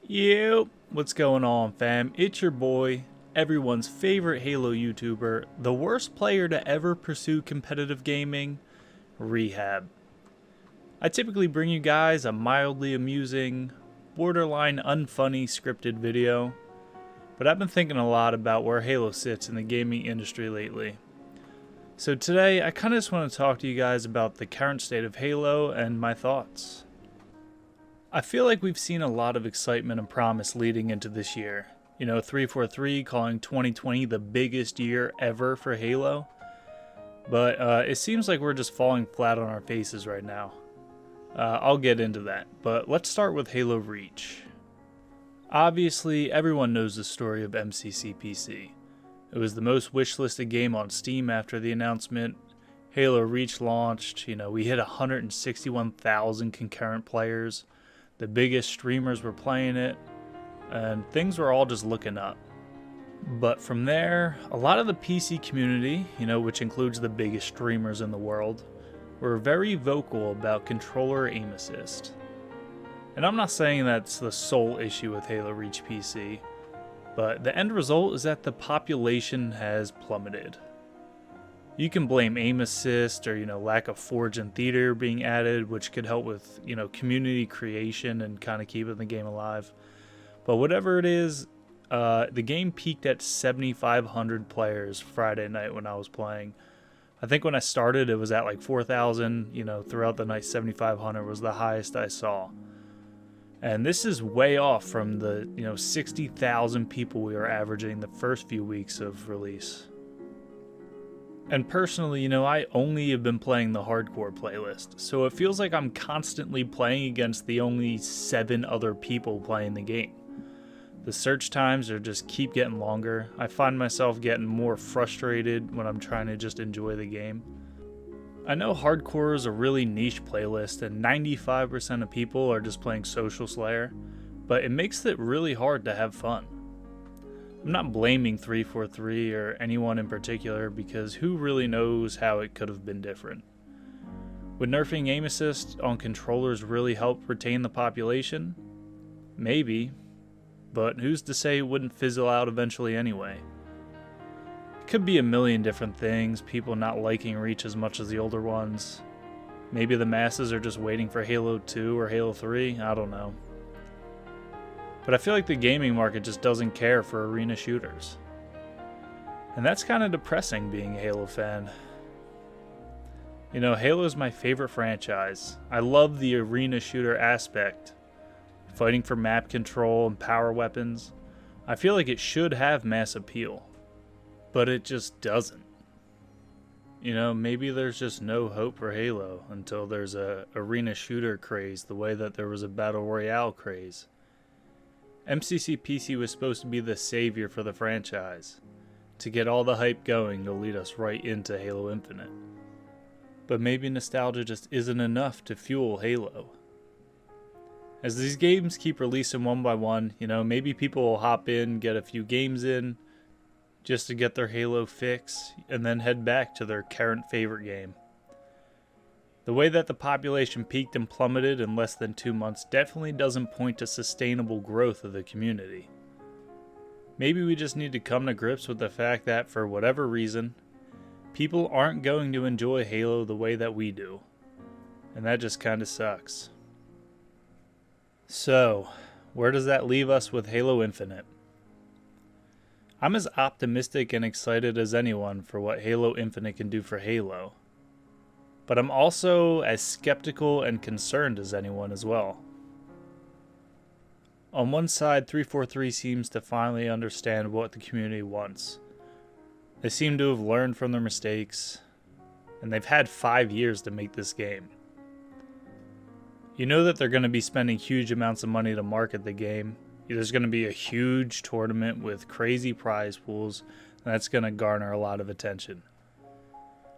Yep, what's going on, fam? It's your boy, everyone's favorite Halo YouTuber, the worst player to ever pursue competitive gaming, Rehab. I typically bring you guys a mildly amusing, borderline unfunny scripted video, but I've been thinking a lot about where Halo sits in the gaming industry lately. So today, I kind of just want to talk to you guys about the current state of Halo and my thoughts. I feel like we've seen a lot of excitement and promise leading into this year. 343 calling 2020 the biggest year ever for Halo. But it seems like we're just falling flat on our faces right now. I'll get into that, but let's start with Halo Reach. Obviously, everyone knows the story of MCCPC. It was the most wishlisted game on Steam after the announcement. Halo Reach launched, we hit 161,000 concurrent players. The biggest streamers were playing it, and things were all just looking up. But from there, a lot of the PC community, which includes the biggest streamers in the world, were very vocal about controller aim assist. And I'm not saying that's the sole issue with Halo Reach PC, but the end result is that the population has plummeted. You can blame aim assist or, lack of Forge and Theater being added, which could help with, community creation and kind of keeping the game alive. But whatever it is, the game peaked at 7,500 players Friday night when I was playing. I think when I started, it was at like 4,000, throughout the night 7,500 was the highest I saw. And this is way off from the, 60,000 people we were averaging the first few weeks of release. And personally, I only have been playing the hardcore playlist, so it feels like I'm constantly playing against the only 7 other people playing the game. The search times are just keep getting longer. I find myself getting more frustrated when I'm trying to just enjoy the game. I know hardcore is a really niche playlist and 95% of people are just playing Social Slayer, but it makes it really hard to have fun. I'm not blaming 343 or anyone in particular because who really knows how it could have been different. Would nerfing aim assist on controllers really help retain the population? Maybe, but who's to say it wouldn't fizzle out eventually anyway? It could be a million different things, people not liking Reach as much as the older ones. Maybe the masses are just waiting for Halo 2 or Halo 3, I don't know. But I feel like the gaming market just doesn't care for arena shooters. And that's kind of depressing being a Halo fan. Halo is my favorite franchise. I love the arena shooter aspect. Fighting for map control and power weapons. I feel like it should have mass appeal. But it just doesn't. Maybe there's just no hope for Halo until there's a arena shooter craze the way that there was a battle royale craze. MCCPC was supposed to be the savior for the franchise, to get all the hype going to lead us right into Halo Infinite. But maybe nostalgia just isn't enough to fuel Halo. As these games keep releasing one by one, maybe people will hop in, get a few games in, just to get their Halo fix, and then head back to their current favorite game. The way that the population peaked and plummeted in less than 2 months definitely doesn't point to sustainable growth of the community. Maybe we just need to come to grips with the fact that, for whatever reason, people aren't going to enjoy Halo the way that we do. And that just kinda sucks. So, where does that leave us with Halo Infinite? I'm as optimistic and excited as anyone for what Halo Infinite can do for Halo. But I'm also as skeptical and concerned as anyone as well. On one side, 343 seems to finally understand what the community wants. They seem to have learned from their mistakes, and they've had 5 years to make this game. You know that they're going to be spending huge amounts of money to market the game. There's going to be a huge tournament with crazy prize pools, and that's going to garner a lot of attention.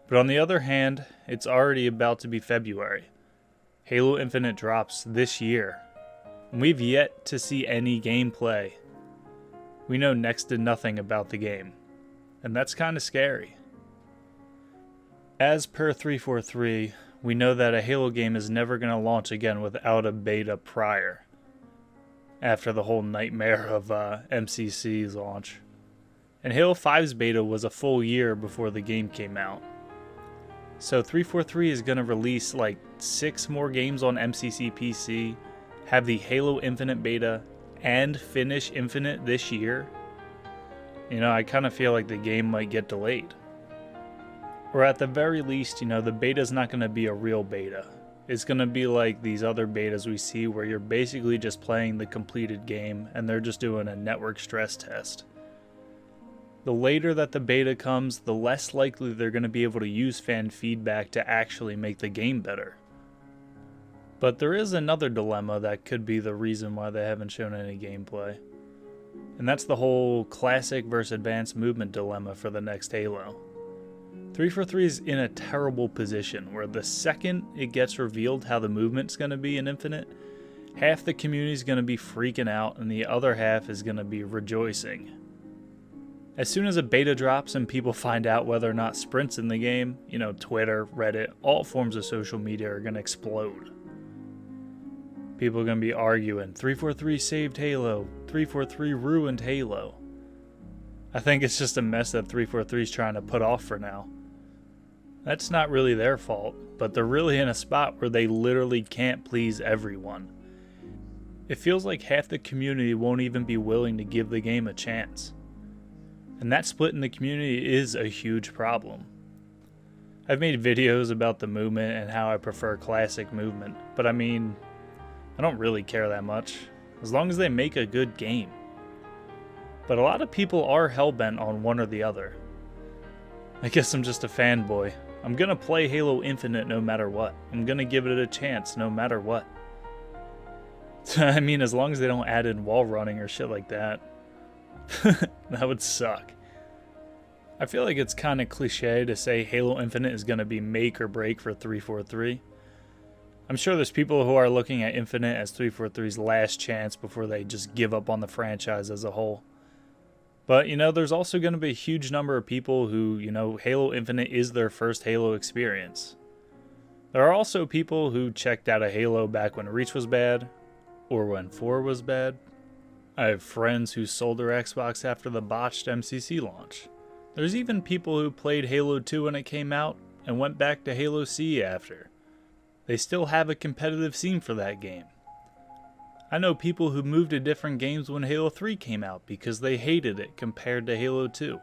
But on the other hand, it's already about to be February. Halo Infinite drops this year, and we've yet to see any gameplay. We know next to nothing about the game, and that's kind of scary. As per 343, we know that a Halo game is never going to launch again without a beta prior. after the whole nightmare of MCC's launch. And Halo 5's beta was a full year before the game came out. So 343 is going to release like 6 more games on MCC PC, have the Halo Infinite beta, and finish Infinite this year. You know, I kind of feel like the game might get delayed. Or at the very least, you know, the beta's not going to be a real beta. It's going to be like these other betas we see where you're basically just playing the completed game and they're just doing a network stress test. The later that the beta comes, the less likely they're going to be able to use fan feedback to actually make the game better. But there is another dilemma that could be the reason why they haven't shown any gameplay. And that's the whole classic versus advanced movement dilemma for the next Halo. 343 is in a terrible position where the second it gets revealed how the movement's going to be in Infinite, half the community is going to be freaking out and the other half is going to be rejoicing. As soon as a beta drops and people find out whether or not Sprint's in the game, you know, Twitter, Reddit, all forms of social media are going to explode. People are going to be arguing, 343 saved Halo, 343 ruined Halo. I think it's just a mess that 343 is trying to put off for now. That's not really their fault, but they're really in a spot where they literally can't please everyone. It feels like half the community won't even be willing to give the game a chance. And that split in the community is a huge problem. I've made videos about the movement and how I prefer classic movement, but I mean, I don't really care that much, as long as they make a good game. But a lot of people are hellbent on one or the other. I guess I'm just a fanboy. I'm gonna play Halo Infinite no matter what. I'm gonna give it a chance no matter what. I mean, as long as they don't add in wall running or shit like that. That would suck. I feel like it's kind of cliche to say Halo Infinite is going to be make or break for 343. I'm sure there's people who are looking at Infinite as 343's last chance before they just give up on the franchise as a whole. But, you know, there's also going to be a huge number of people who, you know, Halo Infinite is their first Halo experience. There are also people who checked out of Halo back when Reach was bad, or when 4 was bad. I have friends who sold their Xbox after the botched MCC launch. There's even people who played Halo 2 when it came out and went back to Halo C after. They still have a competitive scene for that game. I know people who moved to different games when Halo 3 came out because they hated it compared to Halo 2.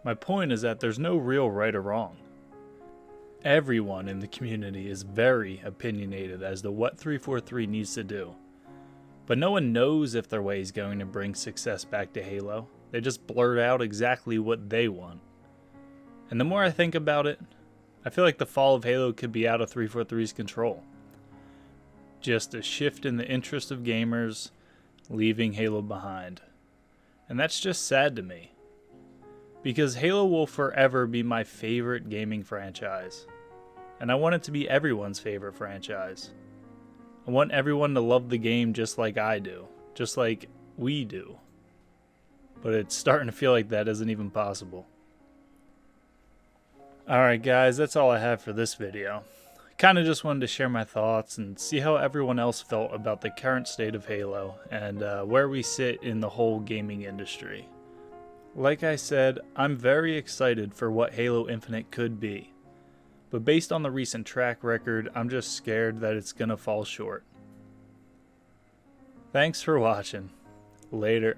My point is that there's no real right or wrong. Everyone in the community is very opinionated as to what 343 needs to do. But no one knows if their way is going to bring success back to Halo. They just blurt out exactly what they want. And the more I think about it, I feel like the fall of Halo could be out of 343's control. Just a shift in the interest of gamers, leaving Halo behind. And that's just sad to me. Because Halo will forever be my favorite gaming franchise. And I want it to be everyone's favorite franchise. I want everyone to love the game just like I do. Just like we do. But it's starting to feel like that isn't even possible. Alright guys, that's all I have for this video. Kinda just wanted to share my thoughts and see how everyone else felt about the current state of Halo and where we sit in the whole gaming industry. Like I said, I'm very excited for what Halo Infinite could be. But based on the recent track record, I'm just scared that it's gonna fall short. Thanks for watching. Later.